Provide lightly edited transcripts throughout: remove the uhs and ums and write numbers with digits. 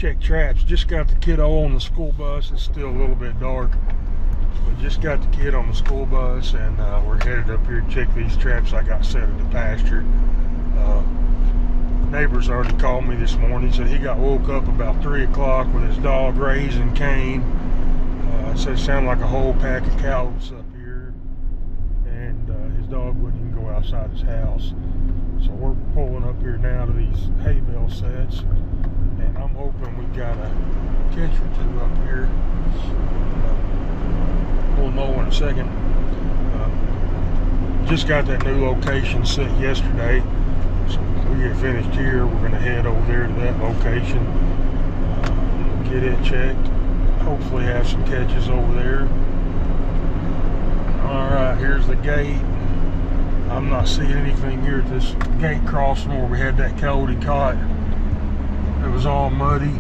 check traps. Just got the kiddo on the school bus. It's still a little bit dark. We just got the kid on the school bus, and we're headed up here to check these traps I got set at the pasture. Neighbors already called me this morning. Said he got woke up about 3 o'clock with his dog raising cane. Said it sounded like a whole pack of cows up here, and his dog wouldn't even go outside his house. So we're pulling up here now to these hay bale sets, and I'm hoping we got a catch or two up here. We'll know in a second. Just got that new location set yesterday, so when we get finished here, we're going to head over there to that location, get it checked, hopefully have some catches over there. Alright, here's the gate. I'm not seeing anything here at this gate crossing where we had that coyote caught. It was all muddy.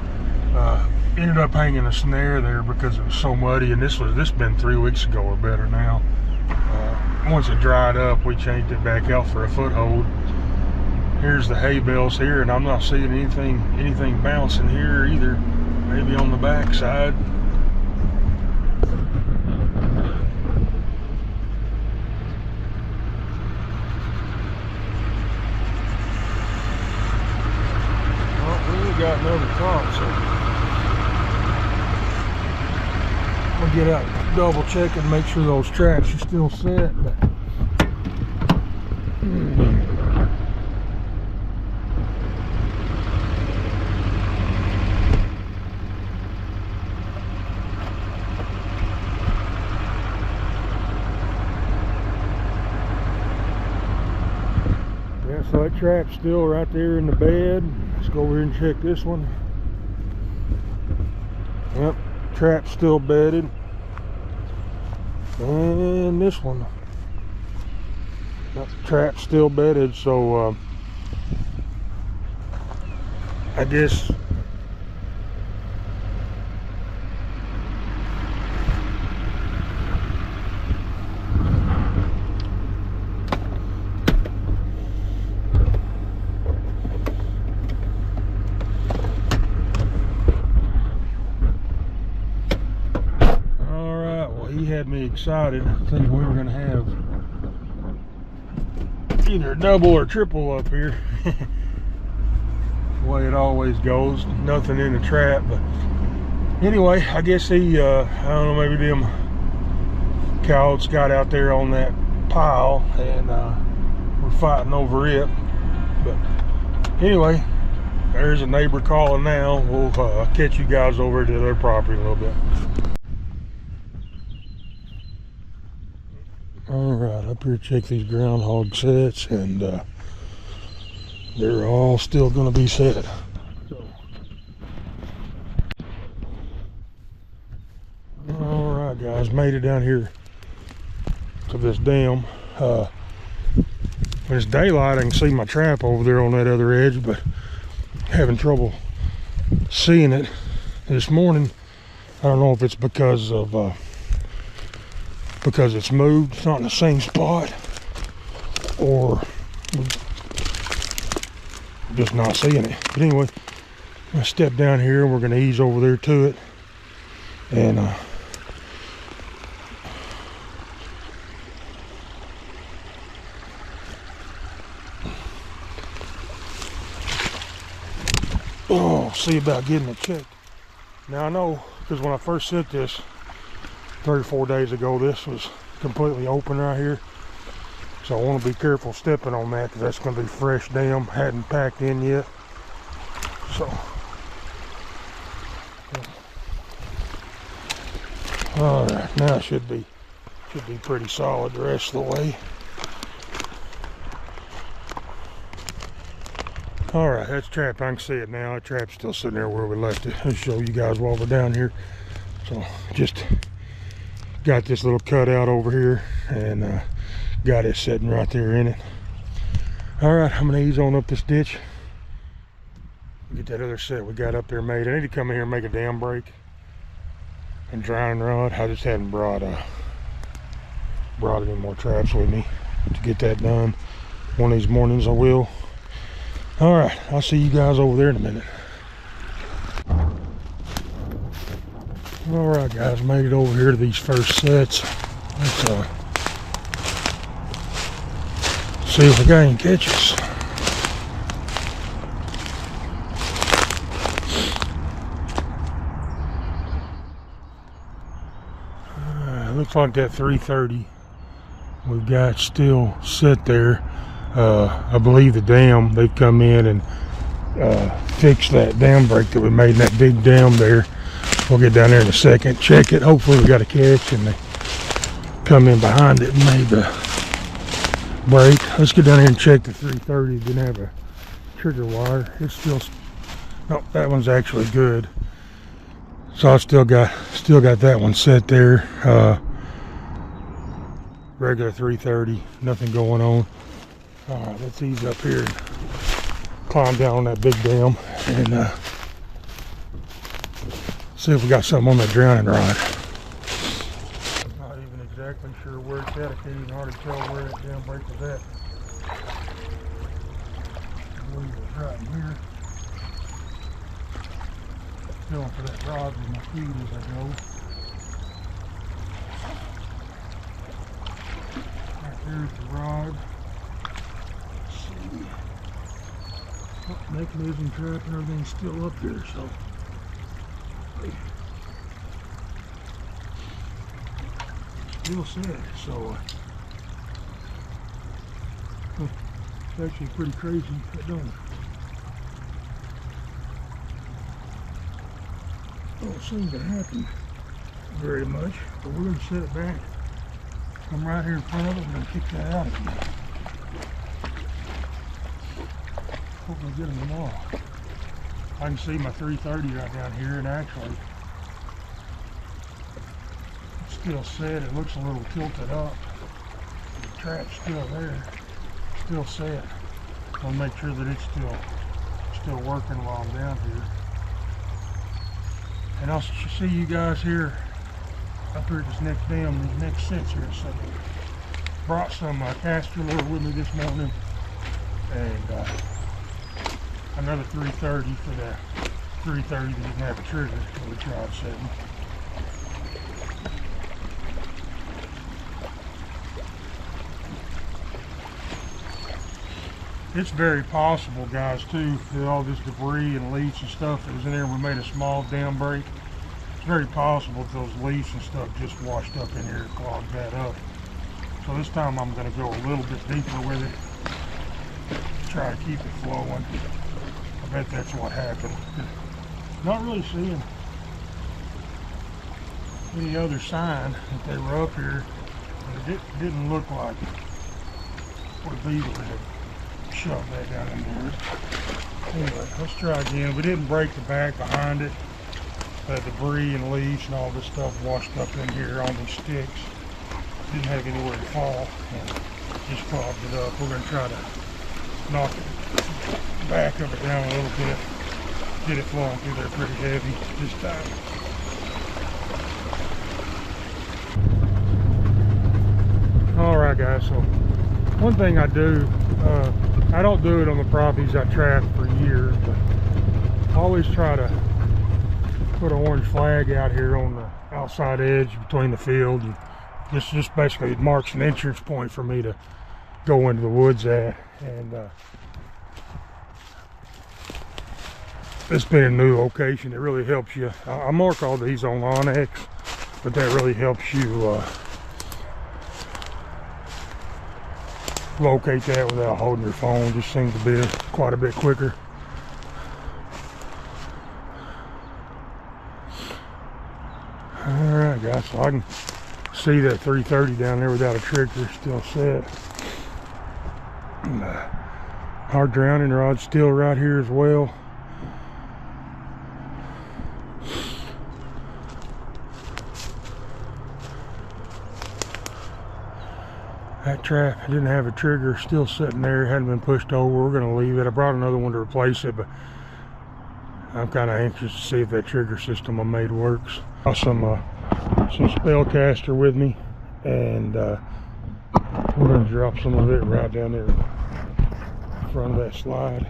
Ended up hanging a snare there because it was so muddy, and this been 3 weeks ago or better now. Once it dried up, we changed it back out for a foothold. Here's the hay bales here, and I'm not seeing anything bouncing here either. Maybe on the back side. Got another crop, so we'll get out, double check and make sure those traps are still set. But yeah, so that trap's still right there in the bed. Let's go over here and check this one. Yep, trap's still bedded. And this one. Yep, trap's still bedded, so I guess he had me excited, thinking we were going to have either a double or triple up here. The way it always goes, nothing in the trap. But anyway, I guess he, I don't know, maybe them coyotes got out there on that pile and we're fighting over it. But anyway, there's a neighbor calling now. We'll catch you guys over to their property a little bit. Alright, up here check these groundhog sets, and they're all still going to be set. So, alright guys, made it down here to this dam. When it's daylight I can see my trap over there on that other edge, but having trouble seeing it this morning. I don't know if it's because it's moved, it's not in the same spot, or just not seeing it. But anyway, I'm gonna step down here and we're gonna ease over there to it, and see about getting it checked. Now I know, because when I first set this 3 or 4 days ago, this was completely open right here, so I want to be careful stepping on that, because that's going to be fresh dam, hadn't packed in yet. So all right, now it should be pretty solid the rest of the way. All right, that's trapped. I can see it now. The trap's still sitting there where we left it. I'll show you guys while we're down here. So just got this little cutout over here, and got it sitting right there in it. All right, I'm gonna ease on up this ditch, get that other set we got up there made. I need to come in here and make a dam break and drowning rod. I just hadn't brought any more traps with me to get that done. One of these mornings I will. All right, I'll see you guys over there in a minute. Alright guys, made it over here to these first sets. Let's see if we got any catches. Looks like that 330 we've got still set there. I believe the dam, they've come in and fixed that dam break that we made in that big dam there. We'll get down there in a second, check it. Hopefully we got a catch and they come in behind it and made the break. Let's get down here and check the 330. Didn't have a trigger wire. It's still, no, that one's actually good. So I still got that one set there. Regular 330, nothing going on. Alright, let's ease up here and climb down on that big dam and see if we got something on that drowning rod. Not even exactly sure where it's at. I can't even hardly tell where that dam break was at. I believe it's right in here. Feeling for that rod with my feet as I go. Right there's the rod. Let's see. Oh, mechanism trap and everything's still up here, so. Still set, so it's actually pretty crazy, don't it? Don't seem to happen very much, but we're going to set it back. Come right here in front of it and kick that out again. Hopefully get them tomorrow. I can see my 330 right down here, and actually it's still set. It looks a little tilted up. The trap's still there, still set. I'll make sure that it's still working while I'm down here. And I'll see you guys here up here at this next dam, these next sets here. So brought some pasture lure with me this morning, and another 330 for that 330 that didn't have a trigger that we tried setting. It's very possible, guys, too, that all this debris and leaves and stuff that was in there, we made a small dam break. It's very possible that those leaves and stuff just washed up in here and clogged that up. So this time I'm going to go a little bit deeper with it, try to keep it flowing. I bet that's what happened. Not really seeing any other sign that they were up here, but it didn't look like what Beaver had shoved that down in there. Anyway, let's try again. We didn't break the back behind it. The debris and leaves and all this stuff washed up in here on these sticks. Didn't have anywhere to fall, and just clogged it up. We're going to try to knock the back of it down a little bit, get it flowing through there pretty heavy this time. Alright guys, so one thing I do, I don't do it on the properties I trap for years, but I always try to put an orange flag out here on the outside edge between the field. This just basically marks an entrance point for me to go into the woods at. And it's been a new location. It really helps you. I mark all these on Onyx, but that really helps you locate that without holding your phone. Just seems to be quite a bit quicker. Alright guys, so I can see that 330 down there without a trigger, still set. Our drowning rod's still right here as well. That trap didn't have a trigger, still sitting there, hadn't been pushed over. We're going to leave it. I brought another one to replace it, but I'm kind of anxious to see if that trigger system I made works. Got some spellcaster with me, and we're going to drop some of it right down there in front of that slide.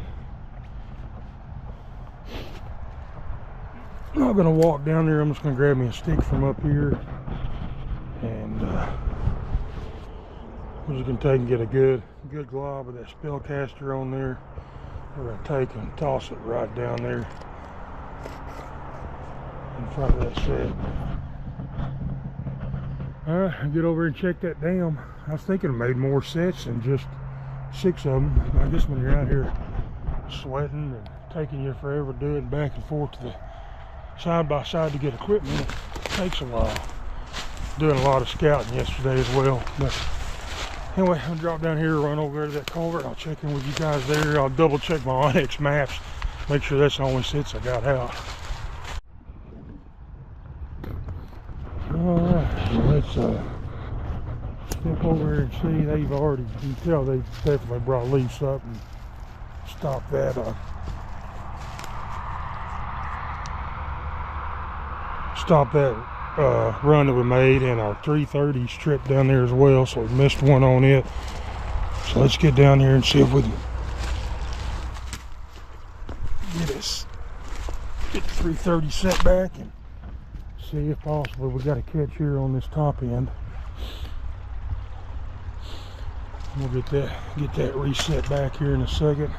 I'm not gonna walk down there. I'm just gonna grab me a stick from up here, and we're just gonna take and get a good glob of that spellcaster on there. We're gonna take and toss it right down there in front of that set. Alright, get over and check that dam. I was thinking I made more sets than just 6 of them. I guess when you're out here sweating and taking you forever doing back and forth to the side by side to get equipment, it takes a while. Doing a lot of scouting yesterday as well. But anyway, I'll drop down here, run over to that culvert. I'll check in with you guys there. I'll double check my Onyx maps, make sure that's the only sets I got out. Alright, well, let's step over here and see. They've already, you can tell they definitely brought leaves up and stopped that run that we made, and our 330's tripped down there as well, so we missed one on it. So let's get down here and see if we can get the 330 set back and see if possibly we got a catch here on this top end. We'll get that reset back here in a second.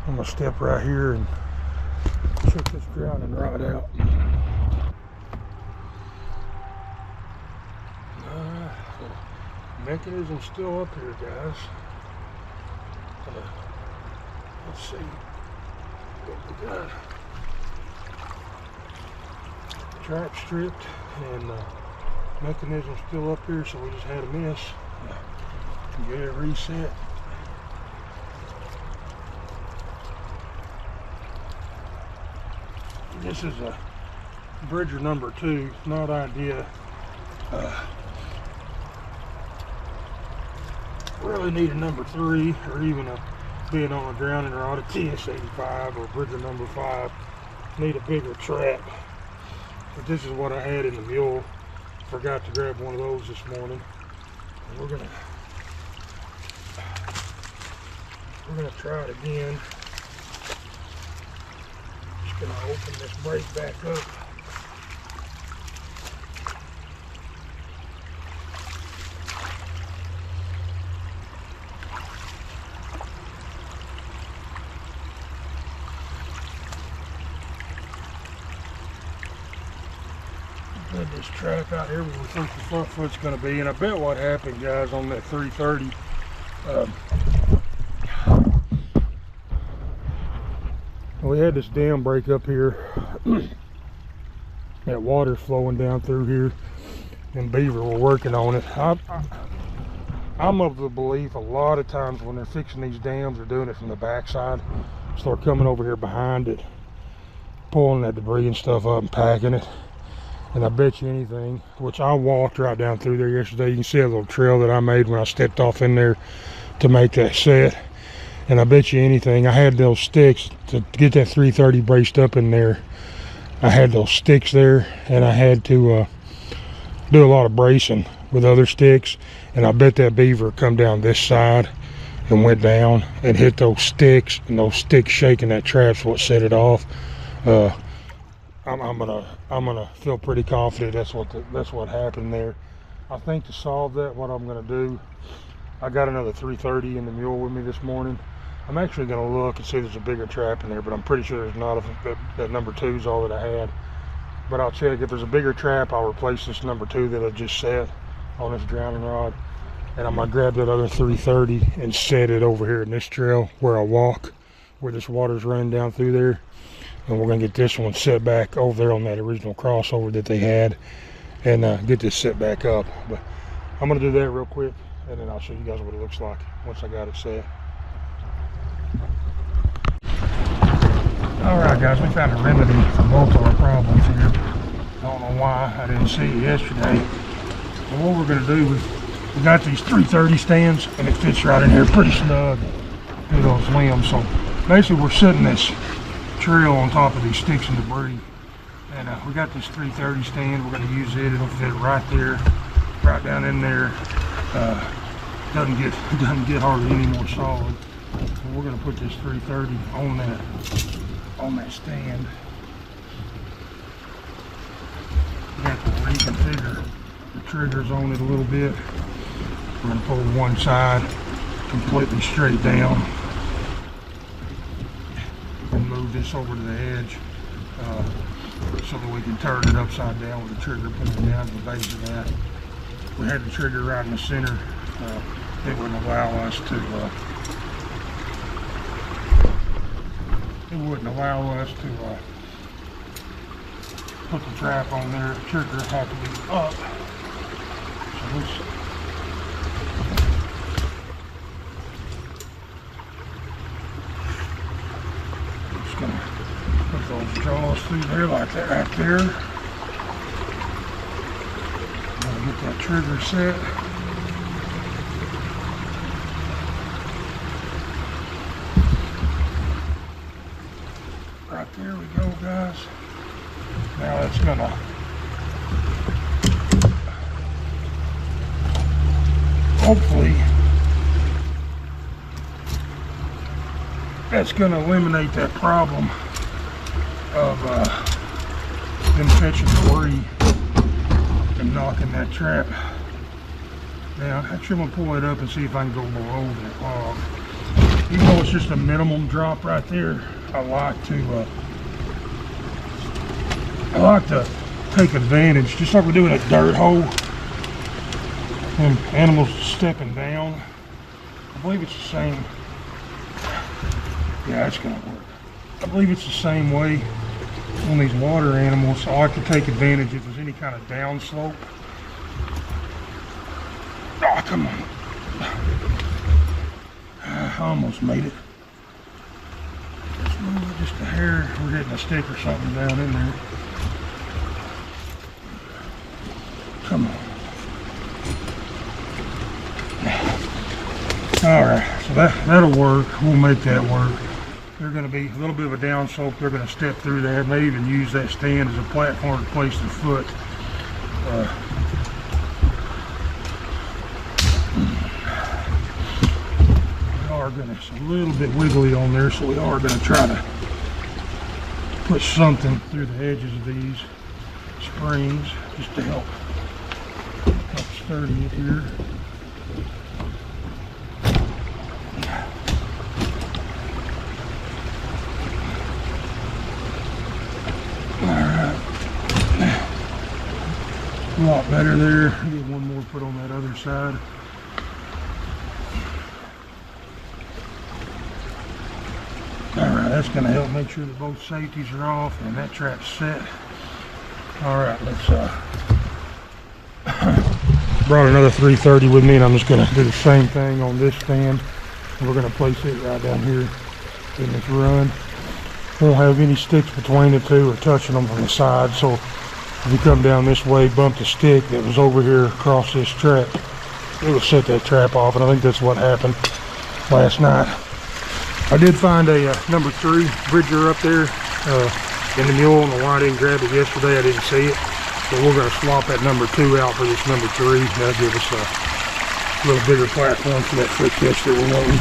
I'm gonna step right here and check this grounding rod out. Mechanism's still up here, guys. Let's see what we got. Trap stripped, and mechanism's still up here, so we just had a miss. Get it reset. This is a Bridger number 2, not idea. Really need a number 3, or even being on a grounding rod, a TS85 or Bridger number 5. Need a bigger trap. But this is what I had in the mule. Forgot to grab one of those this morning. And we're gonna try it again. Just gonna open this brake back up. Put this trap out here where we think the front foot's going to be, and I bet what happened, guys, on that 330, we had this dam break up here. That water's flowing down through here, and Beaver were working on it. I'm of the belief a lot of times when they're fixing these dams, they're doing it from the backside. Start coming over here behind it, pulling that debris and stuff up and packing it. And I bet you anything, which I walked right down through there yesterday. You can see a little trail that I made when I stepped off in there to make that set. And I bet you anything, I had those sticks to get that 330 braced up in there. I had those sticks there, and I had to do a lot of bracing with other sticks. And I bet that Beaver come down this side and went down and hit those sticks, and those sticks shaking that trap's what set it off. I'm gonna feel pretty confident that's what happened there. I think to solve that, what I'm gonna do, I got another 330 in the mule with me this morning. I'm actually gonna look and see if there's a bigger trap in there, but I'm pretty sure there's not. That number 2 is all that I had. But I'll check. If there's a bigger trap, I'll replace this number 2 that I just set on this drowning rod, and I'm gonna grab that other 330 and set it over here in this trail where I walk, where this water's running down through there. And we're gonna get this one set back over there on that original crossover that they had, and get this set back up. But I'm gonna do that real quick, and then I'll show you guys what it looks like once I got it set. All right, guys, we found a remedy for both of our problems here. I don't know why I didn't see it yesterday. But what we're gonna do, we got these 330 stands, and it fits right in here pretty snug through those limbs. So basically, we're setting this trail on top of these sticks and debris, and we got this 330 stand. We're going to use it. It'll fit right there, right down in there. Doesn't get hardly any more solid. So we're going to put this 330 on that stand. reconfigure the triggers on it a little bit. I'm going to pull one side completely straight down and move this over to the edge so that we can turn it upside down with the trigger pointing down to the base of that. If we had the trigger right in the center, it wouldn't allow us to put the trap on there. The trigger had to be up. So let's just gonna put those jaws through there like that right there. Gonna get that trigger set. Right there we go, guys. Now it's gonna hopefully that's gonna eliminate that problem of them catching free and knocking that trap down. Actually, I'm gonna pull it up and see if I can go below that log. Even though it's just a minimum drop right there, I like to take advantage, just like we do in a dirt hole when animals are stepping down. I believe it's the same. Yeah, it's gonna work. I believe it's the same way on these water animals. I like to take advantage if there's any kind of downslope. Oh, come on. I almost made it. Just a hair. We're getting a stick or something down in there. Come on. Alright, so that'll work. We'll make that work. They're going to be a little bit of a downslope. They're going to step through that. Maybe even use that stand as a platform to place their foot. It's a little bit wiggly on there, so we are going to try to put something through the edges of these springs just to help sturdy it here. Alright, a lot better there. Get one more put on that other side. Alright, that's going to help make sure that both safeties are off and that trap's set. Alright, let's brought another 330 with me, and I'm just going to do the same thing on this stand. We're going to place it right down here in this run. Won't have any sticks between the two or touching them from the side, so if you come down this way, bump the stick that was over here across this trap, it will set that trap off, and I think that's what happened last night. I did find a number 3 bridger up there in the mule, and why I didn't grab it yesterday, I didn't see it. So we're going to swap that number 2 out for this number 3. That'll give us a little bigger platform for that foot catch that we're wanting.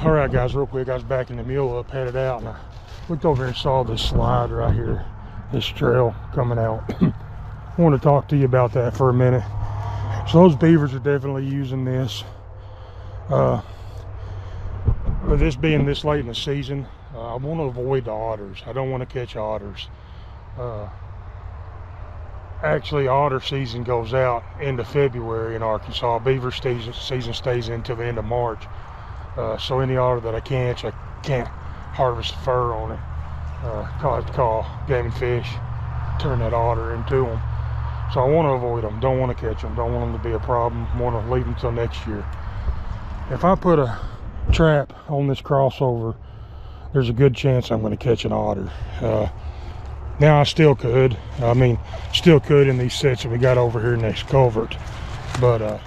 Alright guys, real quick, I was backing the mule up, headed out, and I looked over and saw this slide right here, this trail coming out. I want to talk to you about that for a minute. So those beavers are definitely using this. With this being this late in the season, I want to avoid the otters. I don't want to catch otters. Actually, otter season goes out into February in Arkansas. Beaver season stays until the end of March. So any otter that I catch, I can't harvest the fur on it. I have to call Game and Fish, turn that otter into them. So I want to avoid them, don't want to catch them, don't want them to be a problem, want to leave them till next year. If I put a trap on this crossover, there's a good chance I'm going to catch an otter. Now I still could, still could in these sets that we got over here next culvert, but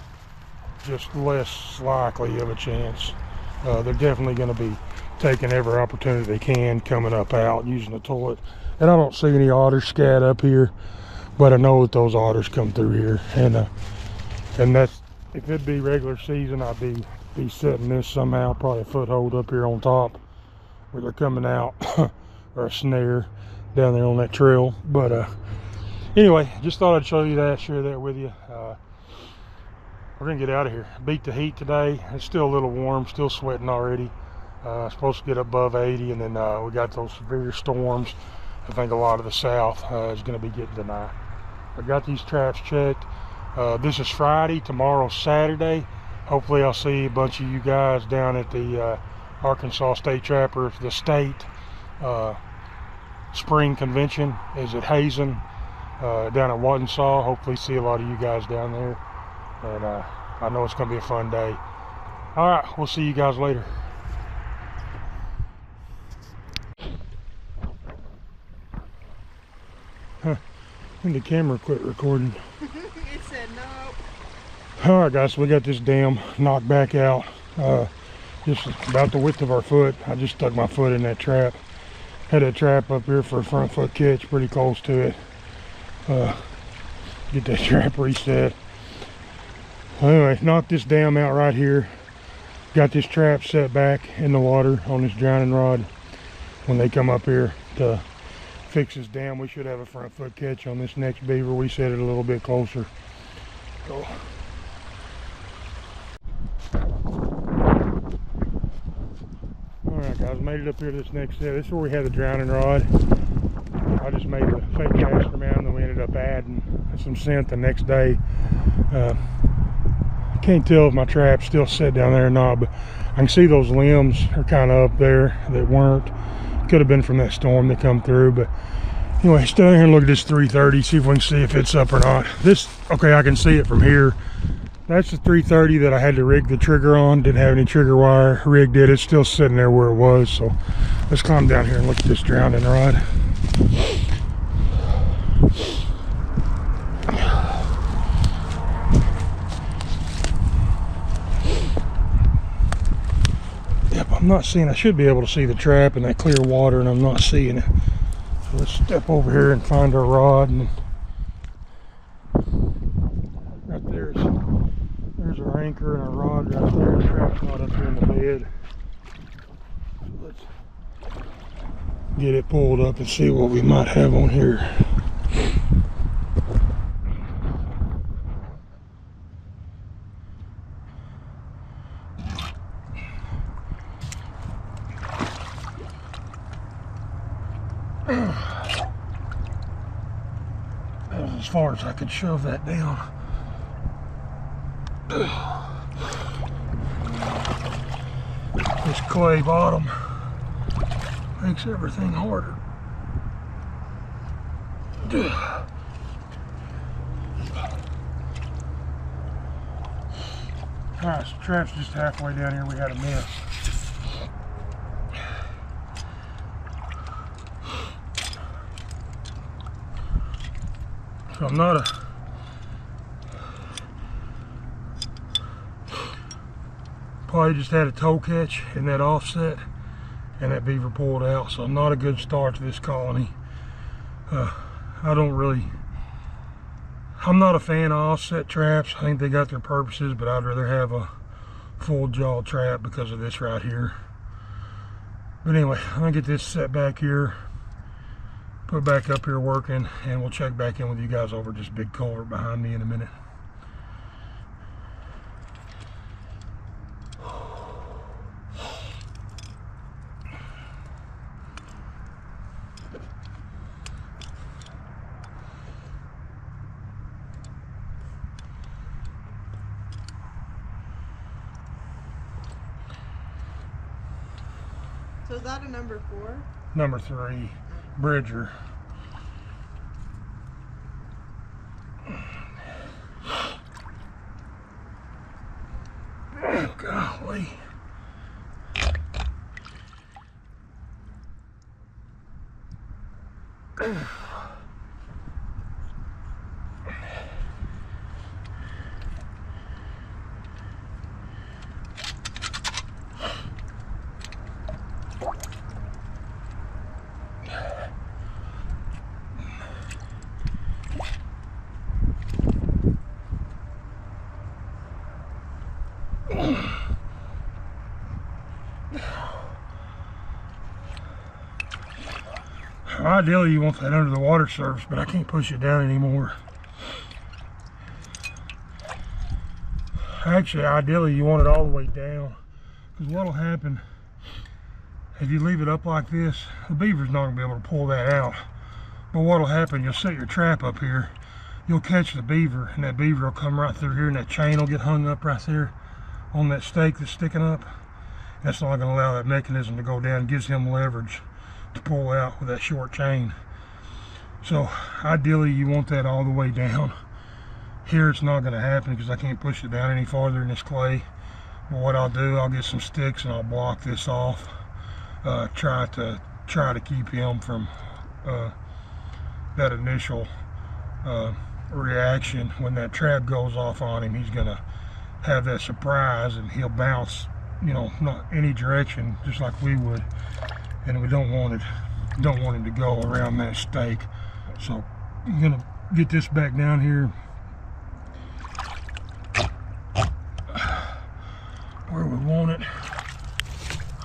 just less likely of a chance. They're definitely going to be taking every opportunity they can coming up out using the toilet. And I don't see any otters scat up here, but I know that those otters come through here, and that's, if it'd be regular season, I'd be setting this somehow, probably a foothold up here on top where they're coming out, or a snare. down there on that trail. But anyway, just thought I'd show you that, share that with you. We're gonna get out of here. Beat the heat today. It's still a little warm, still sweating already. Supposed to get above 80, and then we got those severe storms. I think a lot of the south is going to be getting tonight. I got these traps checked. This is Friday. Tomorrow's Saturday. Hopefully I'll see a bunch of you guys down at the Arkansas State Trappers, the state spring convention is at Hazen down at Watensaw. Hopefully see a lot of you guys down there. And I know it's going to be a fun day. All right, we'll see you guys later. Huh. And the camera quit recording. It said no. All right, guys, so we got this dam knocked back out. Just about the width of our foot. I just stuck my foot in that trap. Had that trap up here for a front foot catch, pretty close to it. Get that trap reset. Anyway, knocked this dam out right here. Got this trap set back in the water on this drowning rod. When they come up here to fix this dam, we should have a front foot catch on this next beaver. We set it a little bit closer. So. Alright guys, made it up here to this next set. This is where we had the drowning rod. I just made the fake caster mount, and then we ended up adding some scent the next day. Can't tell if my trap's still set down there or not, but I can see those limbs are kind of up there that weren't. Could have been from that storm that come through. But anyway, stay down here and look at this 330, see if we can see if it's up or not. This, okay, I can see it from here. That's the 330 that I had to rig the trigger on. Didn't have any trigger wire, rigged it. It's still sitting there where it was. So let's climb down here and look at this drowning rod. I'm not seeing, I should be able to see the trap in that clear water, and I'm not seeing it. So let's step over here and find our rod, and right there's our anchor and our rod right there. The trap's not up here in the bed. So let's get it pulled up and see what we might have on here. That was as far as I could shove that down. This clay bottom makes everything harder. Alright, so trap's just halfway down here. We had a miss. So I'm not probably just had a toe catch in that offset, and that beaver pulled out. So not a good start to this colony. I'm not a fan of offset traps. I think they got their purposes, but I'd rather have a full jaw trap because of this right here. But anyway, I'm gonna get this set back here, put it back up here working, and we'll check back in with you guys over this big culvert behind me in a minute. So is that a number 4? Number 3, Bridger. Oh, golly. All ideally you want that under the water surface, but I can't push it down anymore. Actually, ideally you want it all the way down, because what'll happen if you leave it up like this, the beaver's not going to be able to pull that out. But what'll happen, you'll set your trap up here, you'll catch the beaver, and that beaver will come right through here, and that chain will get hung up right there on that stake that's sticking up. That's not going to allow that mechanism to go down. It gives him leverage to pull out with that short chain. So ideally you want that all the way down. Here it's not going to happen because I can't push it down any farther in this clay. But what I'll do, I'll get some sticks and I'll block this off. Try to keep him from that initial reaction. When that trap goes off on him, he's going to have that surprise and he'll bounce, you know, not any direction, just like we would, and we don't want him to go around that stake. So I'm gonna get this back down here where we want it.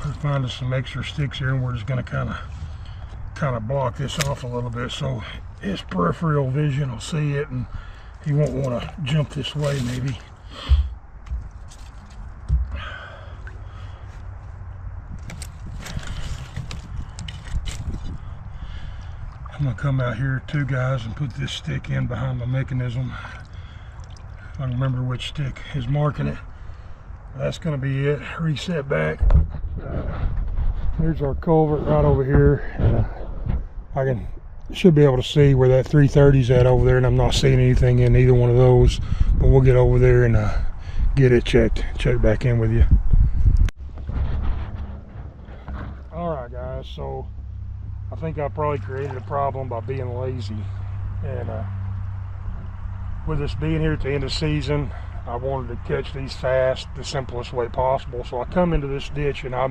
I'll find us some extra sticks here, and we're just gonna kind of block this off a little bit so his peripheral vision will see it and he won't want to jump this way maybe. I'm going to come out here too, guys, and put this stick in behind my mechanism. If I can remember which stick is marking it. That's going to be it. Reset back. Here's our culvert right over here. And should be able to see where that 330 is at over there, and I'm not seeing anything in either one of those. But we'll get over there and get it checked back in with you. All right, guys. So I think I probably created a problem by being lazy, and with us being here at the end of season, I wanted to catch these fast the simplest way possible. So I come into this ditch and I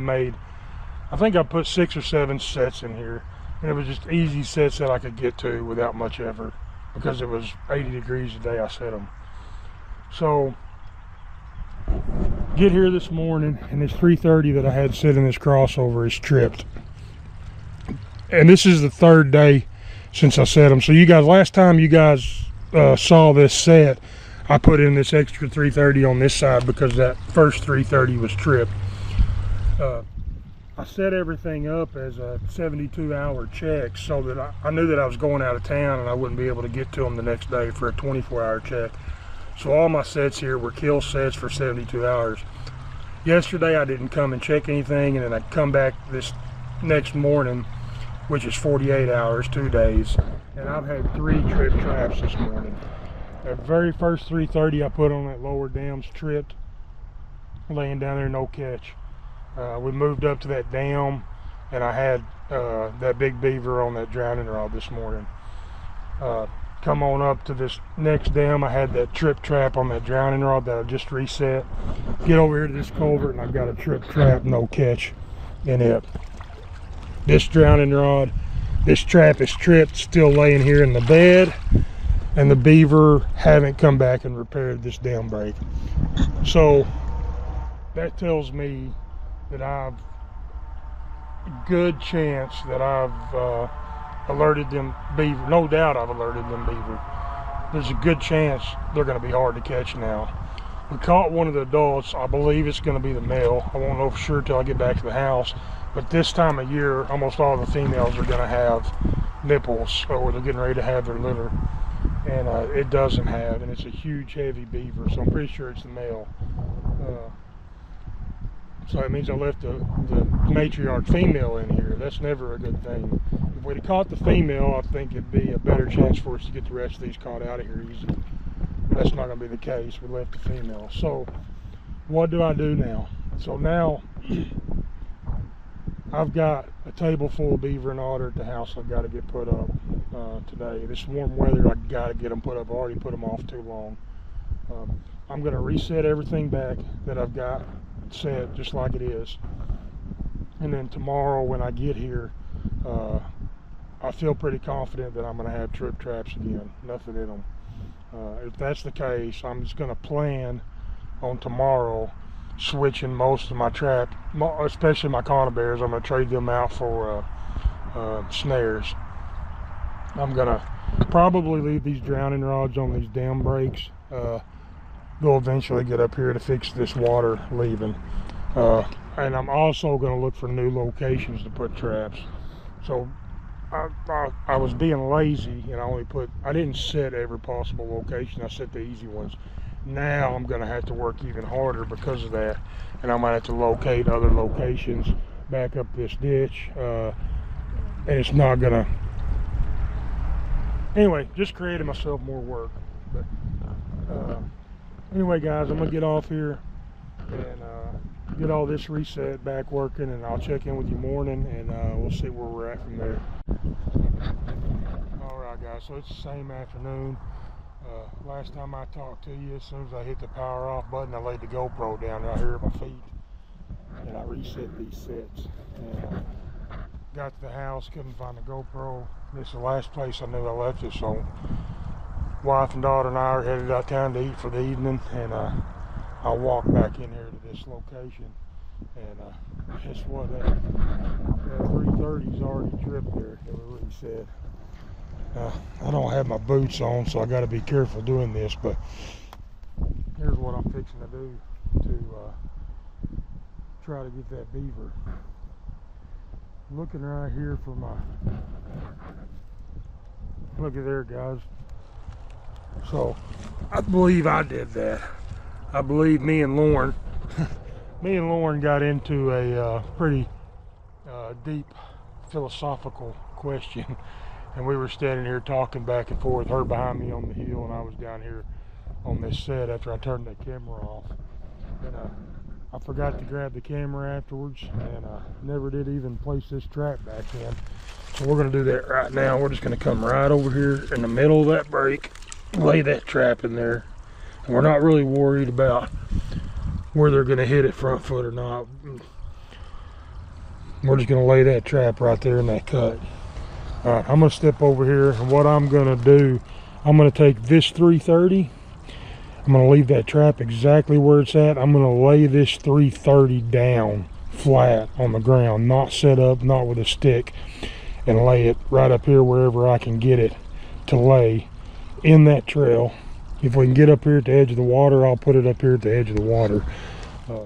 think I put 6 or 7 sets in here, and it was just easy sets that I could get to without much effort because it was 80 degrees the day I set them. So get here this morning, and this 330 that I had set in this crossover is tripped. And this is the 3rd day since I set them. So you guys, last time you guys saw this set, I put in this extra 330 on this side because that first 330 was tripped. I set everything up as a 72-hour check so that I knew that I was going out of town and I wouldn't be able to get to them the next day for a 24-hour check. So all my sets here were kill sets for 72 hours. Yesterday I didn't come and check anything, and then I come back this next morning, which is 48 hours, 2 days, and I've had 3 trip traps this morning. That very first 330 I put on that lower dam's tripped, laying down there, no catch. We moved up to that dam, and I had that big beaver on that drowning rod this morning. Come on up to this next dam, I had that trip trap on that drowning rod that I just reset. Get over here to this culvert, and I've got a trip trap, no catch in it. This drowning rod, this trap is tripped, still laying here in the bed, and the beaver haven't come back and repaired this dam break. So that tells me that I've a good chance that I've alerted them beaver. No doubt I've alerted them beaver. There's a good chance they're going to be hard to catch now. We caught one of the adults. I believe it's going to be the male. I won't know for sure till I get back to the house. But this time of year, almost all the females are going to have nipples, or they're getting ready to have their litter. And it doesn't have, and it's a huge, heavy beaver, so I'm pretty sure it's the male. So that means I left the matriarch female in here. That's never a good thing. If we'd have caught the female, I think it'd be a better chance for us to get the rest of these caught out of here easy. That's not going to be the case. We left the female. So what do I do now? So now I've got a table full of beaver and otter at the house I've got to get put up today. This warm weather, I've got to get them put up. I've already put them off too long. I'm going to reset everything back that I've got set just like it is. And then tomorrow when I get here, I feel pretty confident that I'm going to have trip traps again. Nothing in them. If that's the case, I'm just going to plan on tomorrow switching most of my trap, especially my conibears. I'm going to trade them out for snares. I'm gonna probably leave these drowning rods on these dam brakes. They'll eventually get up here to fix this water leaving. And I'm also gonna look for new locations to put traps. So I was being lazy and I didn't set every possible location. I set the easy ones. Now I'm gonna have to work even harder because of that, and I might have to locate other locations back up this ditch, and it's not gonna, anyway, just creating myself more work. But anyway guys, I'm gonna get off here and get all this reset back working, and I'll check in with you morning, and we'll see where we're at from there. All right guys, so it's the same afternoon. Last time I talked to you, as soon as I hit the power off button, I laid the GoPro down right here at my feet, and I reset these sets. And got to the house, couldn't find the GoPro. This is the last place I knew I left it, so wife and daughter and I are headed out of town to eat for the evening, and I'll walk back in here to this location. And guess what? That 330's already tripped there, that we reset. I don't have my boots on, so I got to be careful doing this, but here's what I'm fixing to do to try to get that beaver. Looking right here for my, look at there guys. So I believe I did that. I believe me and Lauren got into a pretty deep philosophical question. And we were standing here talking back and forth, her behind me on the hill, and I was down here on this set after I turned that camera off. And I forgot to grab the camera afterwards, and never did even place this trap back in. So we're gonna do that right now. We're just gonna come right over here in the middle of that break, lay that trap in there. And we're not really worried about where they're gonna hit it, front foot or not. We're just gonna lay that trap right there in that cut. All right, I'm gonna step over here, and what I'm gonna do, I'm gonna take this 330, I'm gonna leave that trap exactly where it's at. I'm gonna lay this 330 down flat on the ground, not set up, not with a stick, and lay it right up here wherever I can get it to lay in that trail. If we can get up here at the edge of the water, I'll put it up here at the edge of the water.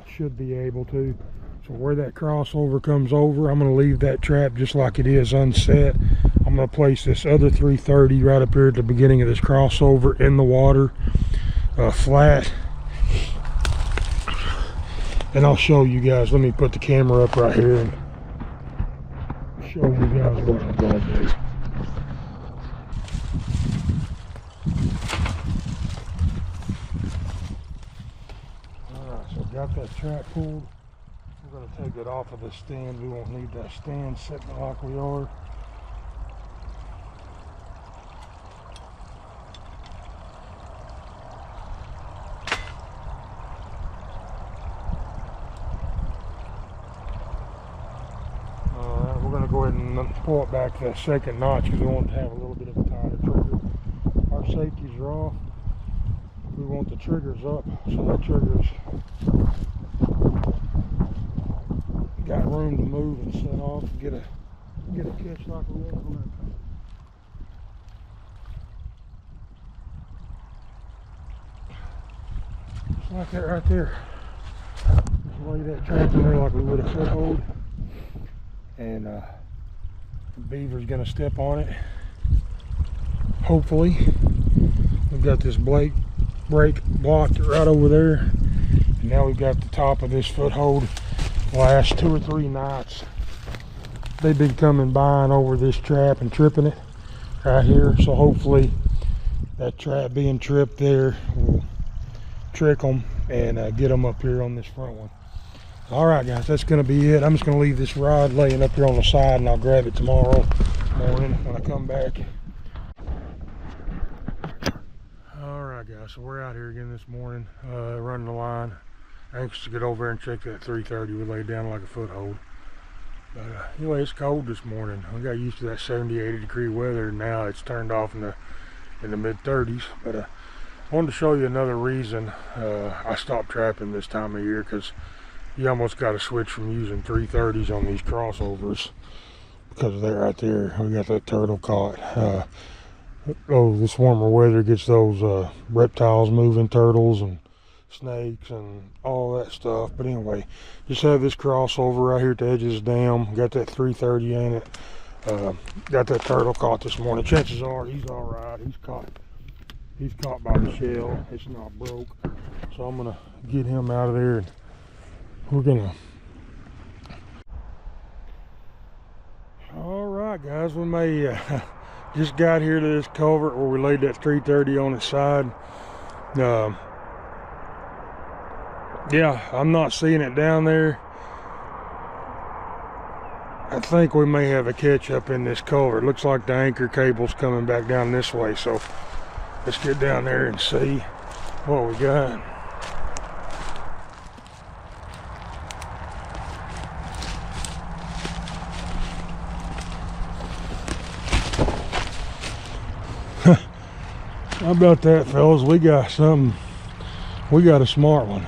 Should be able to. So where that crossover comes over, I'm going to leave that trap just like it is, unset. I'm going to place this other 330 right up here at the beginning of this crossover in the water, flat. And I'll show you guys. Let me put the camera up right here and show you guys what I'm going to do. Alright, so got that trap pulled. We're going to take it off of the stand. We won't need that stand sitting like we are. Alright, we're going to go ahead and pull it back to that second notch because we want to have a little bit of a tighter trigger. Our safeties are off. We want the triggers up, so that trigger's got room to move and set off and get a catch like we want on that. Just like that right there. Just lay that trap in there like we would a foothold, and the beaver's gonna step on it. Hopefully, we've got this brake blocked right over there, and now we've got the top of this foothold. Last 2 or 3 nights they've been coming by and over this trap and tripping it right here, so hopefully that trap being tripped there will trick them and get them up here on this front one. All right guys, that's going to be it. I'm just going to leave this rod laying up here on the side, and I'll grab it tomorrow morning when I come back. All right guys, so we're out here again this morning, running the line. Anxious to get over there and check that 330 we laid down like a foothold. But anyway, it's cold this morning. We got used to that 70, 80 degree weather, and now it's turned off in the mid 30s. But I wanted to show you another reason I stopped trapping this time of year, because you almost got to switch from using 330s on these crossovers because of that right there. We got that turtle caught. Oh, this warmer weather gets those reptiles moving, turtles and snakes and all that stuff. But anyway, just have this crossover right here at the edge of this dam. Got that 330 in it. Got that turtle caught this morning. Chances are he's all right. He's caught by the shell. It's not broke. So I'm gonna get him out of there, and we're gonna. All right, guys, we may just got here to this culvert where we laid that 330 on its side. Yeah, I'm not seeing it down there. I think we may have a catch up in this culvert. Looks like the anchor cable's coming back down this way, so let's get down there and see what we got. How about that, fellas? We got something. We got a smart one.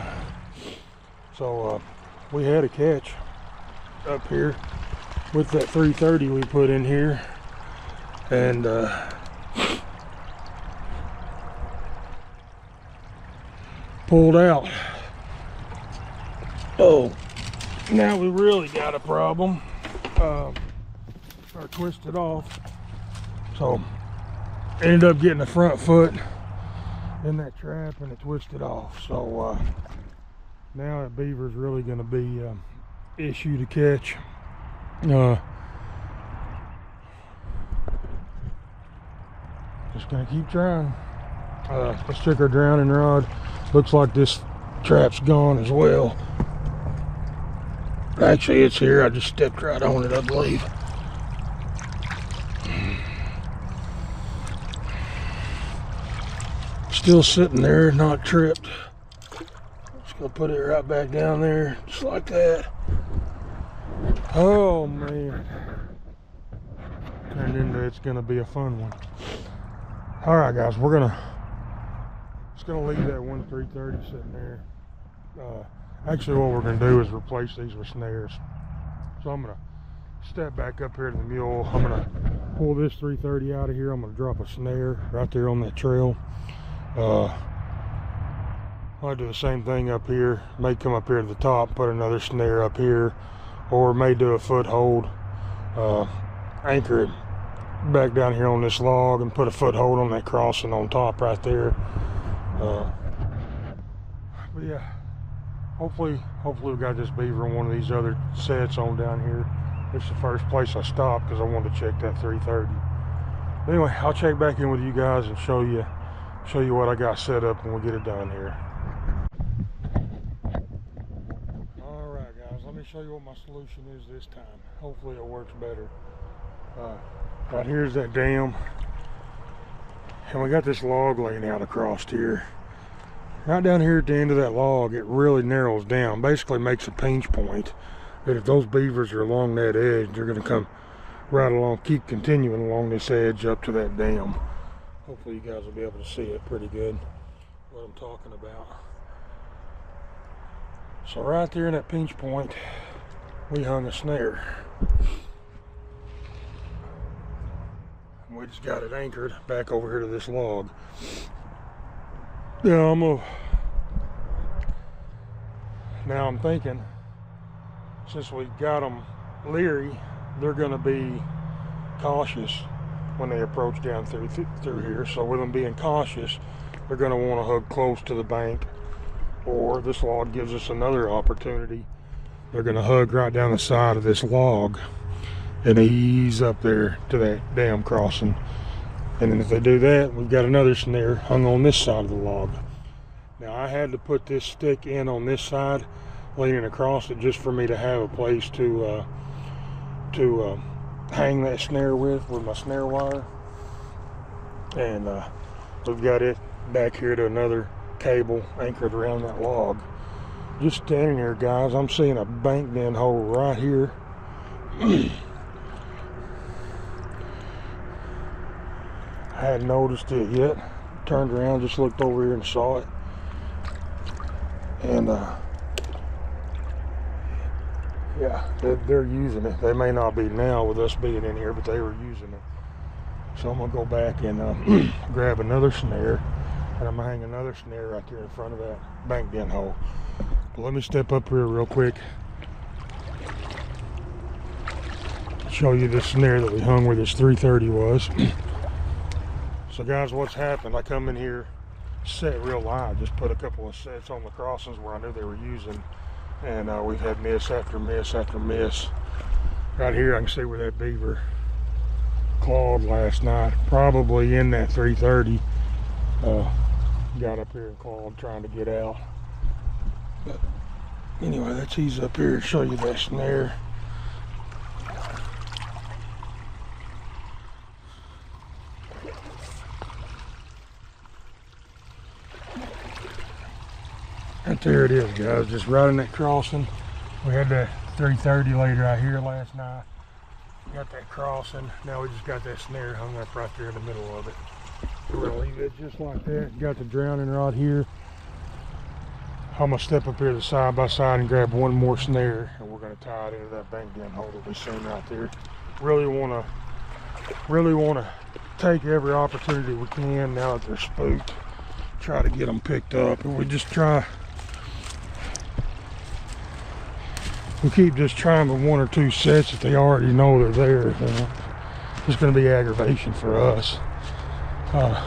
So we had a catch up here with that 330 we put in here, and pulled out. Oh, now we really got a problem. Or twisted off. So ended up getting the front foot in that trap and it twisted off. So now that beaver's really going to be issue to catch. Just gonna keep trying. Let's check our drowning rod. Looks like this trap's gone as well. Actually, it's here. I just stepped right on it, I believe. Still sitting there, not tripped. Just gonna put it right back down there, just like that. Oh man, turned into it's gonna be a fun one. All right, guys, we're just gonna leave that 330 sitting there. Actually, what we're gonna do is replace these with snares. So I'm gonna step back up here to the mule. I'm gonna pull this 330 out of here. I'm gonna drop a snare right there on that trail. I'll do the same thing up here. May come up here to the top, put another snare up here, or may do a foothold, anchor it back down here on this log and put a foothold on that crossing on top right there. But yeah, hopefully we got this beaver in one of these other sets on down here. It's the first place I stopped because I wanted to check that 330. Anyway, I'll check back in with you guys and show you what I got set up when we get it done here. All right, guys, let me show you what my solution is this time. Hopefully it works better. Right here's that dam, and we got this log laying out across here. Right down here at the end of that log, it really narrows down, basically makes a pinch point that if those beavers are along that edge, they're going to come right along, keep continuing along this edge up to that dam. Hopefully you guys will be able to see it pretty good, what I'm talking about. So right there in that pinch point, we hung a snare. And we just got it anchored back over here to this log. Yeah, now I'm thinking, since we got them leery, they're gonna be cautious when they approach down through here. So with them being cautious, they're going to want to hug close to the bank, or this log gives us another opportunity. They're going to hug right down the side of this log and ease up there to that dam crossing. And then if they do that, we've got another snare hung on this side of the log. Now I had to put this stick in on this side, leaning across it, just for me to have a place to hang that snare with my snare wire. And we've got it back here to another cable anchored around that log. Just standing here, guys, I'm seeing a bank bend hole right here. I hadn't noticed it yet. Turned around, just looked over here and saw it. And Yeah, they're using it. They may not be now with us being in here, but they were using it. So I'm gonna go back and grab another snare, and I'm gonna hang another snare right there in front of that bank den hole. But let me step up here real quick, show you this snare that we hung where this 330 was. So guys, what's happened, I come in here, set real live, just put a couple of sets on the crossings where I knew they were using, and we've had miss after miss after miss. Right here I can see where that beaver clawed last night, probably in that 330. Got up here and clawed trying to get out. But anyway, let's ease up here and show you that snare. Right there it is, guys, just right in that crossing. We had that 330 laid right here last night. Got that crossing. Now we just got that snare hung up right there in the middle of it. We're gonna leave it just like that. Got the drowning rod here. I'm gonna step up here to side by side and grab one more snare, and we're gonna tie it into that bank den hole that we seen right there. Really wanna take every opportunity we can now that they're spooked. Try to get them picked up, and we keep just trying with one or two sets that they already know they're there. You know? It's going to be aggravation for us. Alright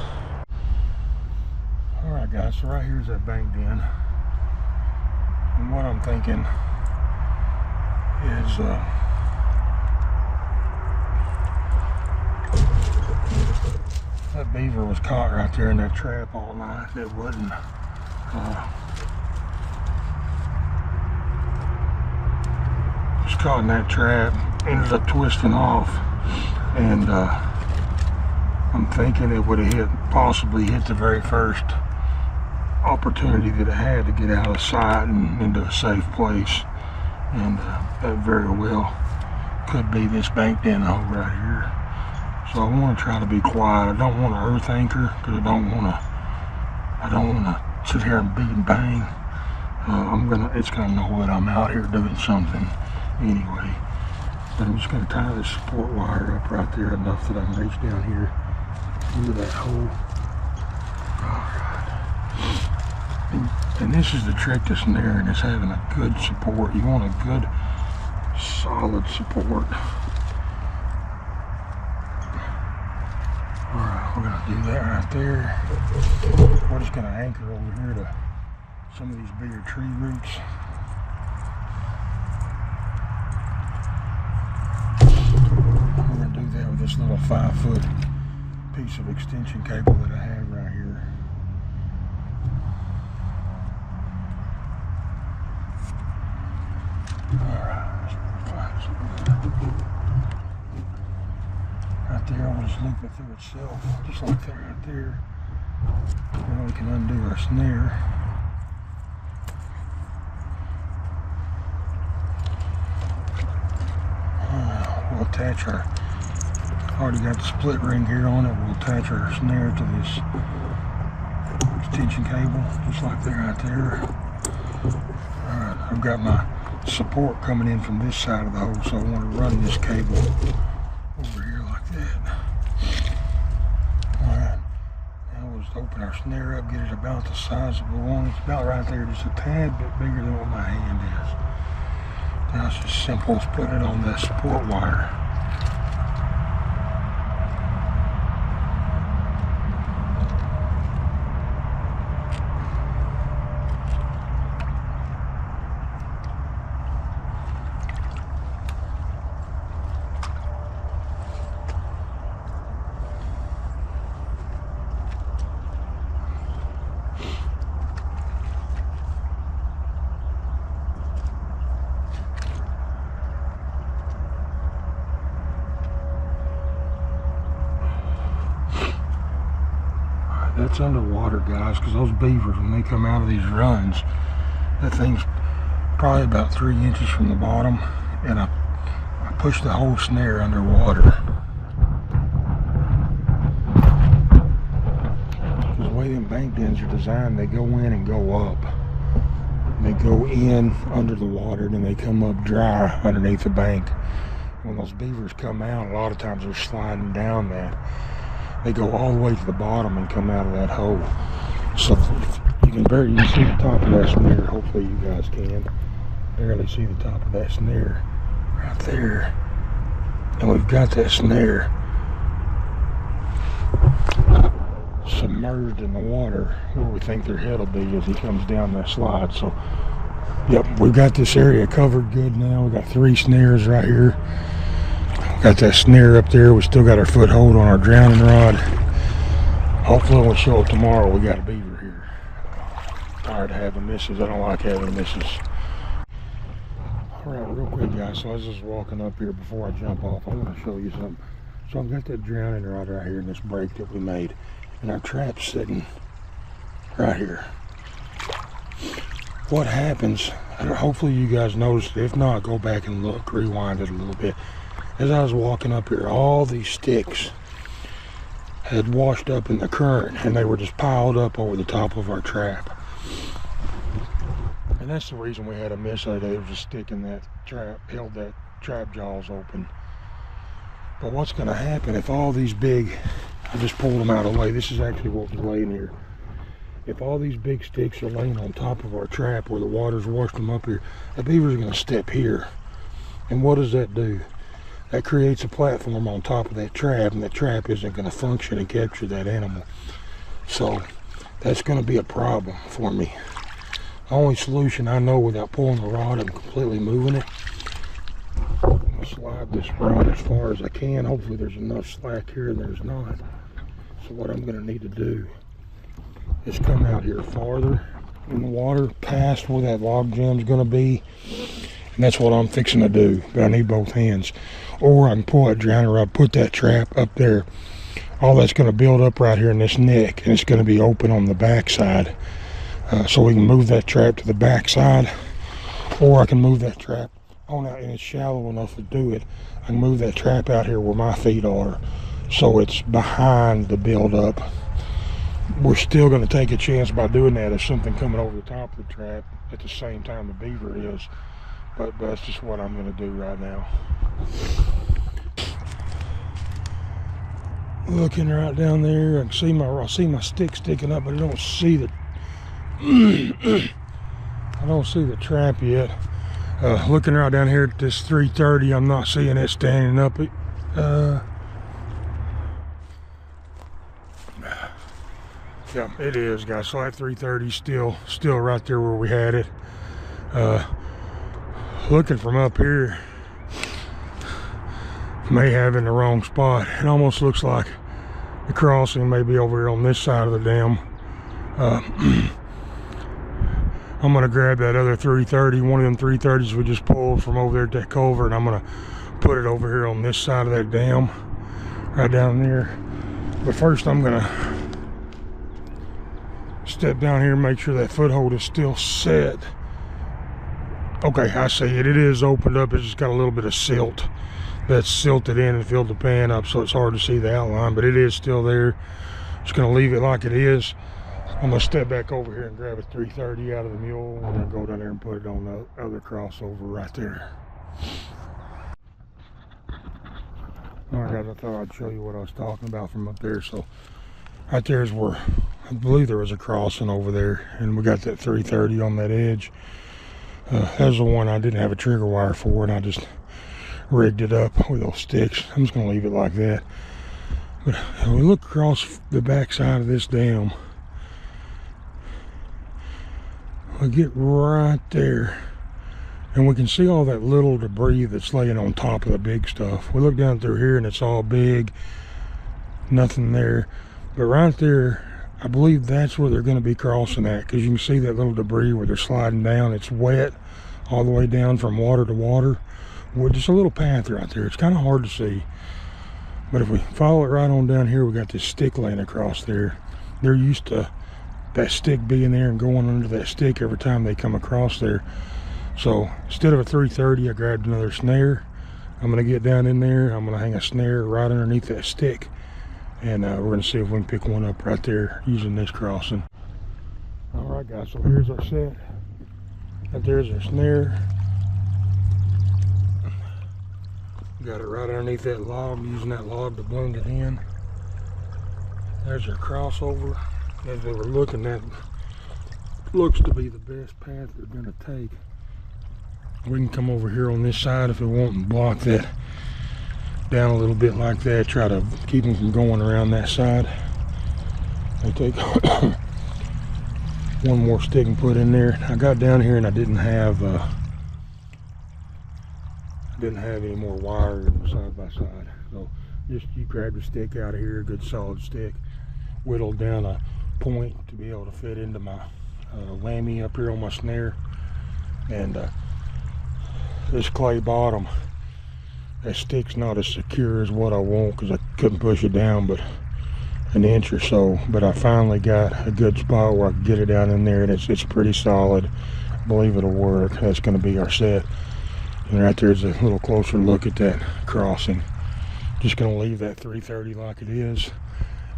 guys, so right here's that bank den. And what I'm thinking is that beaver was caught right there in that trap all night. It wasn't just caught in that trap, ended up twisting off, and I'm thinking it would have possibly hit the very first opportunity that it had to get out of sight and into a safe place, and that very well could be this bank den hole right here. So I want to try to be quiet. I don't want to earth anchor because I don't want to sit here and beat and bang. It's gonna know that I'm out here doing something anyway. But I'm just gonna tie this support wire up right there enough that I can reach down here into that hole. Alright. And this is the trick to snaring, is having a good support. You want a good solid support. Alright, we're gonna do that right there. We're just gonna anchor over here to some of these bigger tree roots. We're gonna do that with this little 5-foot piece of extension cable that I have right here. Alright, right there, I'll just loop it through itself, just like that right there. Now we can undo our snare. We'll attach our, already got the split ring here on it, we'll attach our snare to this extension cable, just like that right there. Alright, I've got my support coming in from this side of the hole, so I want to run this cable over here like that. Alright, now we'll just open our snare up, get it about the size of the one. It's about right there, just a tad bit bigger than what my hand is. Now it's just simple as putting it on that support wire. That's underwater, guys, because those beavers, when they come out of these runs, that thing's probably about 3 inches from the bottom, and I pushed the whole snare underwater. Because the way them bank dens are designed, they go in and go up. They go in under the water, and they come up dry underneath the bank. When those beavers come out, a lot of times they're sliding down that. They go all the way to the bottom and come out of that hole. So you can see the top of that snare. Hopefully you guys can barely see the top of that snare right there. And we've got that snare submerged in the water where we think their head will be as he comes down that slide. So yep, we've got this area covered good now. We got 3 snares right here. Got that snare up there. We still got our foothold on our drowning rod. Hopefully when we show up tomorrow, we got a beaver here. Tired of having misses. I don't like having misses. All right, real quick, guys. So I was just walking up here before I jump off. I want to show you something. So I've got that drowning rod right here in this break that we made, and our trap's sitting right here. What happens? Hopefully you guys noticed it. If not, go back and look. Rewind it a little bit. As I was walking up here, all these sticks had washed up in the current, and they were just piled up over the top of our trap. And that's the reason we had a miss that day. There was a stick in that trap, held that trap jaws open. But what's going to happen if all these big, I just pulled them out of the way. This is actually what was laying here. If all these big sticks are laying on top of our trap where the water's washed them up here, the beaver's going to step here. And what does that do? That creates a platform on top of that trap, and that trap isn't going to function and capture that animal. So that's going to be a problem for me. The only solution I know without pulling the rod and completely moving it, I'm going to slide this rod as far as I can. Hopefully there's enough slack here, and there's not. So what I'm going to need to do is come out here farther in the water past where that log jam's going to be. And that's what I'm fixing to do, but I need both hands. Or I can pull that drowning rod, put that trap up there. All that's going to build up right here in this neck, and it's going to be open on the back side. So we can move that trap to the back side, or I can move that trap on out, and it's shallow enough to do it. I can move that trap out here where my feet are, so it's behind the build up. We're still going to take a chance by doing that if something coming over the top of the trap at the same time the beaver is. But that's just what I'm going to do right now. Looking right down there, I can see my stick sticking up, but I don't see the I don't see the trap yet. Looking right down here at this 330, I'm not seeing it standing up. Yeah, it is, guys. So that 330 still right there where we had it. Looking from up here, may have in the wrong spot. It almost looks like the crossing may be over here on this side of the dam. I'm going to grab that other 330, one of them 330s we just pulled from over there at that culvert, and I'm going to put it over here on this side of that dam, right down there. But first I'm going to step down here and make sure that foothold is still set. Okay, I see it. It is opened up. It's just got a little bit of silt that's silted in and filled the pan up, so it's hard to see the outline, but it is still there. Just going to leave it like it is. I'm going to step back over here and grab a 330 out of the mule, and then go down there and put it on the other crossover right there. Alright guys, I thought I'd show you what I was talking about from up there. So right there is where I believe there was a crossing over there, and we got that 330 on that edge. That was the one I didn't have a trigger wire for, and I just rigged it up with those sticks. I'm just going to leave it like that. But when we look across the back side of this dam, we get right there, and we can see all that little debris that's laying on top of the big stuff. We look down through here and it's all big, nothing there. But right there, I believe that's where they're going to be crossing at, because you can see that little debris where they're sliding down. It's wet all the way down from water to water with just a little path right there. It's kind of hard to see, but if we follow it right on down here, we got this stick laying across there. They're used to that stick being there and going under that stick every time they come across there. So instead of a 330, I grabbed another snare. I'm going to get down in there. I'm going to hang a snare right underneath that stick, and we're going to see if we can pick one up right there using this crossing. All right guys, so here's our set. Right there's our snare. Got it right underneath that log, using that log to blend it in. There's our crossover. As we were looking at, looks to be the best path they're going to take. We can come over here on this side if we want and block that down a little bit like that. Try to keep them from going around that side. They take one more stick and put in there. I got down here and I didn't have any more wire side by side. So just you grab a stick out of here, a good solid stick, whittle down a point to be able to fit into my whammy up here on my snare. And this clay bottom, that stick's not as secure as what I want because I couldn't push it down but an inch or so. But I finally got a good spot where I can get it down in there, and it's pretty solid. I believe it'll work. That's going to be our set. And right there's a little closer look at that crossing. Just going to leave that 330 like it is.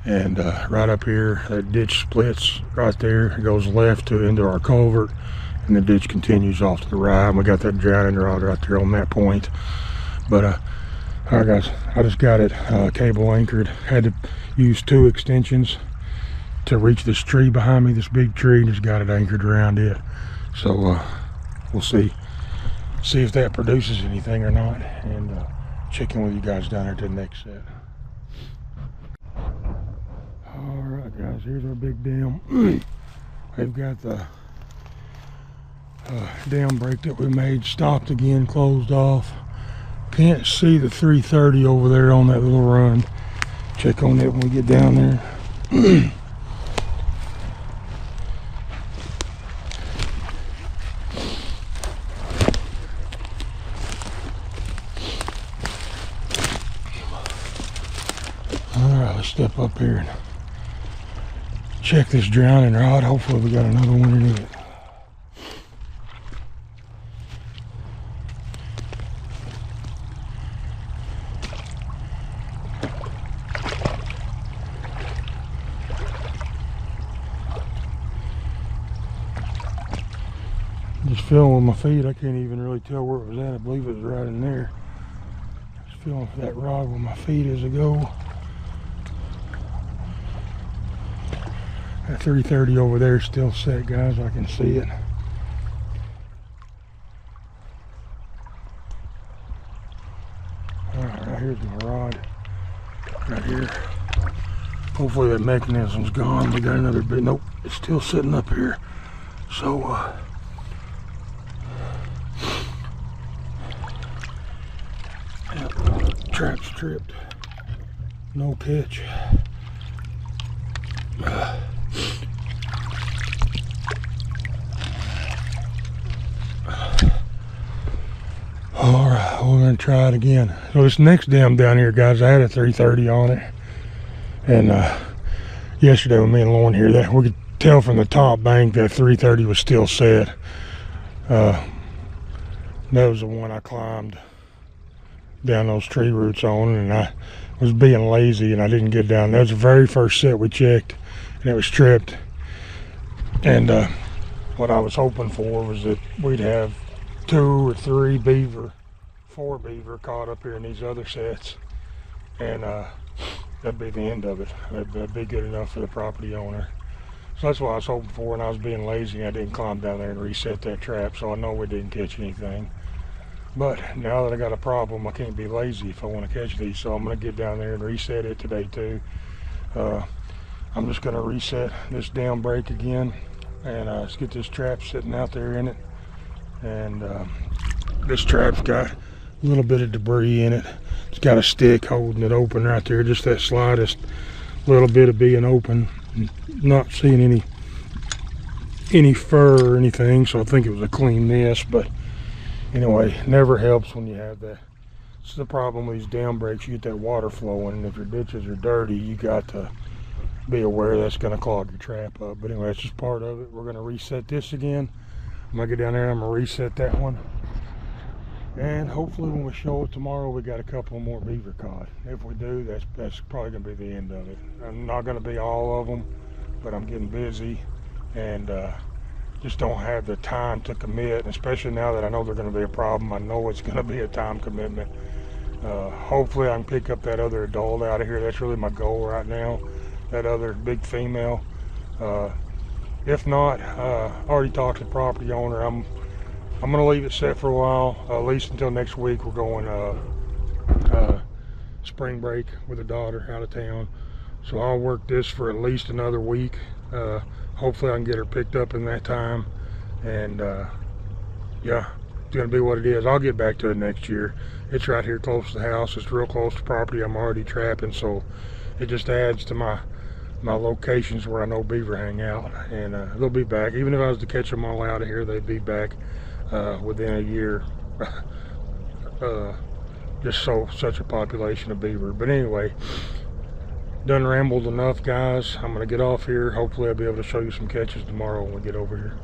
And right up here, that ditch splits right there. It goes left into our culvert, and the ditch continues off to the right. And we got that drowning rod right there on that point. But all right guys, I just got it cable anchored. Had to use 2 extensions to reach this tree behind me, this big tree. Just got it anchored around it. So we'll see if that produces anything or not, and check in with you guys down there to the next set. All right guys, here's our big dam. We've got the dam break that we made stopped again, closed off. Can't see the 330 over there on that little run. Check on it when we get down there. Alright, let's step up here and check this drowning rod. Hopefully we got another one in it. Just feeling with my feet. I can't even really tell where it was at. I believe it was right in there. Just feeling for that rod with my feet as I go. That 330 over there is still set, guys. I can see it. Alright, right here's my rod. Right here. Hopefully that mechanism's gone. We got another bit. Nope, it's still sitting up here. So trap's tripped. No catch. Alright, we're going to try it again. So this next dam down here, guys, I had a 330 on it. And yesterday when me and Lauren here, that we could tell from the top bank that 330 was still set. That was the one I climbed down those tree roots on, and I was being lazy and I didn't get down. That was the very first set we checked, and it was tripped. And what I was hoping for was that we'd have 2 or 3 beaver, 4 beaver caught up here in these other sets, and that'd be the end of it. That'd be good enough for the property owner. So that's what I was hoping for, and I was being lazy. I didn't climb down there and reset that trap, so I know we didn't catch anything. But now that I got a problem, I can't be lazy if I want to catch these, so I'm going to get down there and reset it today too. I'm just going to reset this dam break again, and let's get this trap sitting out there in it. And this trap's got a little bit of debris in it. It's got a stick holding it open right there, just that slightest little bit of being open. Not seeing any fur or anything, so I think it was a clean miss. But anyway, never helps when you have that. It's the problem with these dam breaks. You get that water flowing, and if your ditches are dirty, you got to be aware that's going to clog your trap up. But anyway, that's just part of it. We're going to reset this again. I'm going to get down there and I'm going to reset that one. And hopefully when we show it tomorrow, we got a couple more beaver caught. If we do, that's probably going to be the end of it. I'm not going to be all of them, but I'm getting busy. And just don't have the time to commit, especially now that I know they're going to be a problem. I know it's going to be a time commitment. Hopefully I can pick up that other adult out of here. That's really my goal right now, that other big female. If not, I already talked to the property owner. I'm going to leave it set for a while, at least until next week. We're going spring break with a daughter out of town, so I'll work this for at least another week. Hopefully I can get her picked up in that time, and yeah, it's gonna be what it is. I'll get back to it next year. It's right here close to the house. It's real close to property I'm already trapping, so it just adds to my locations where I know beaver hang out, and they'll be back. Even if I was to catch them all out of here, they'd be back within a year. Just such a population of beaver. But anyway, done rambled enough, guys. I'm gonna get off here. Hopefully I'll be able to show you some catches tomorrow when we get over here.